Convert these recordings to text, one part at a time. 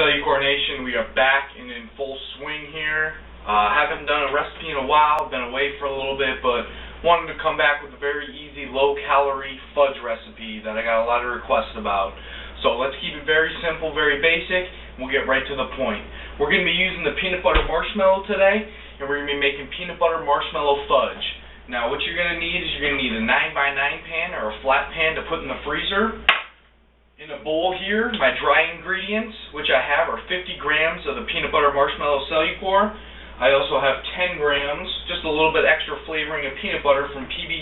Cellucor Nation, we are back and in full swing here. Haven't done a recipe in a while, been away for a little bit, but wanted to come back with a very easy, low-calorie fudge recipe that I got a lot of requests about. So let's keep it very simple, very basic, and we'll get right to the point. We're going to be using the peanut butter marshmallow today, and we're going to be making peanut butter marshmallow fudge. Now what you're going to need is you're going to need a 9x9 pan or a flat pan to put in the freezer. In a bowl here, my dry ingredients, which I have, are 50 grams of the peanut butter marshmallow Cellucor. I also have 10 grams, just a little bit extra flavoring of peanut butter from PB.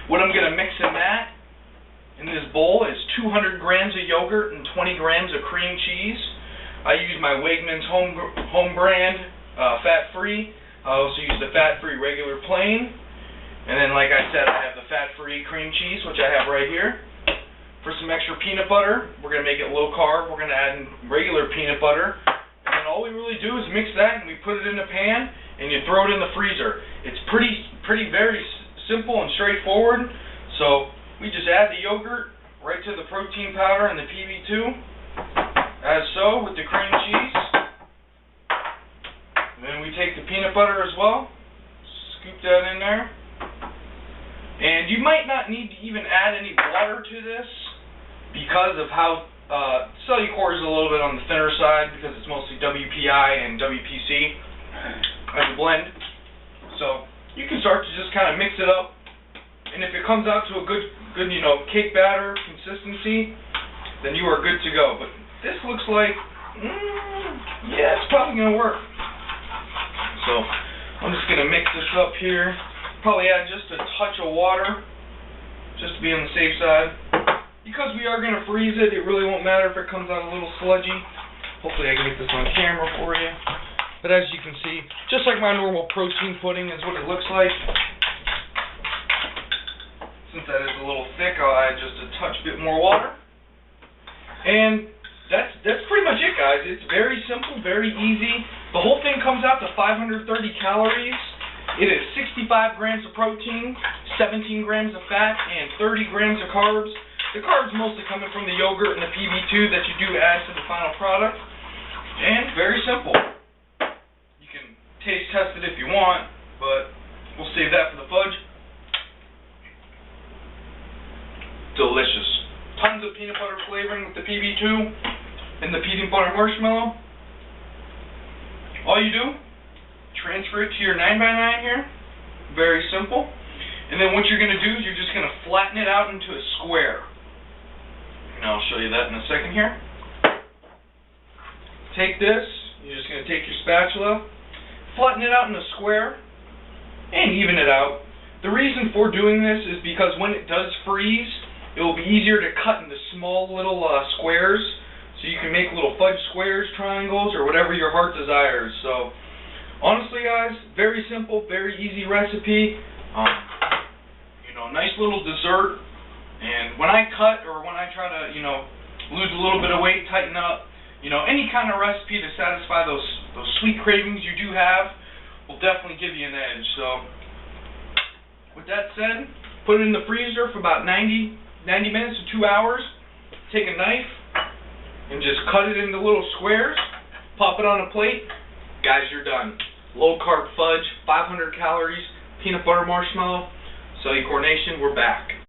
What I'm going to mix in that, in this bowl, is 200 grams of yogurt and 20 grams of cream cheese. I use my Wegmans home brand, fat-free. I also use the fat-free regular plain. And then, like I said, I have the fat-free cream cheese, which I have right here. For some extra peanut butter, we're going to make it low carb. We're going to add in regular peanut butter. And then all we really do is mix that and we put it in the pan and you throw it in the freezer. It's very simple and straightforward. So we just add the yogurt right to the protein powder and the PB2, as so, with the cream cheese. And then we take the peanut butter as well, scoop that in there. And you might not need to even add any water to this because of how Cellucor is a little bit on the thinner side because it's mostly WPI and WPC as a blend. So you can start to just kind of mix it up, and if it comes out to a good cake batter consistency, then you are good to go. But this looks like, yeah, it's probably going to work. So I'm just going to mix this up here. Probably add just a touch of water, just to be on the safe side. Because we are going to freeze it, it really won't matter if it comes out a little sludgy. Hopefully I can get this on camera for you. But as you can see, just like my normal protein pudding is what it looks like. Since that is a little thick, I'll add just a touch bit more water. And that's pretty much it, guys. It's very simple, very easy. The whole thing comes out to 530 calories. It is 65 grams of protein, 17 grams of fat, and 30 grams of carbs. The carbs mostly coming from the yogurt and the PB2 that you do add to the final product. And very simple. You can taste test it if you want, but we'll save that for the fudge. Delicious. Tons of peanut butter flavoring with the PB2 and the peanut butter marshmallow. All you do, transfer it to your 9x9 here. Very simple. And then what you're going to do is you're just going to flatten it out into a square. And I'll show you that in a second here. Take this, you're just going to take your spatula, flatten it out in a square, and even it out. The reason for doing this is because when it does freeze, it will be easier to cut into small little squares, so you can make little fudge squares, triangles, or whatever your heart desires. So honestly, guys, very simple, very easy recipe. Nice little dessert. And when I cut or when I try to, lose a little bit of weight, tighten up, any kind of recipe to satisfy those sweet cravings you do have will definitely give you an edge. So with that said, put it in the freezer for about 90 minutes to 2 hours. Take a knife and just cut it into little squares. Pop it on a plate. Guys, you're done. Low carb fudge, 500 calories, peanut butter marshmallow. Cellucor Nation, we're back.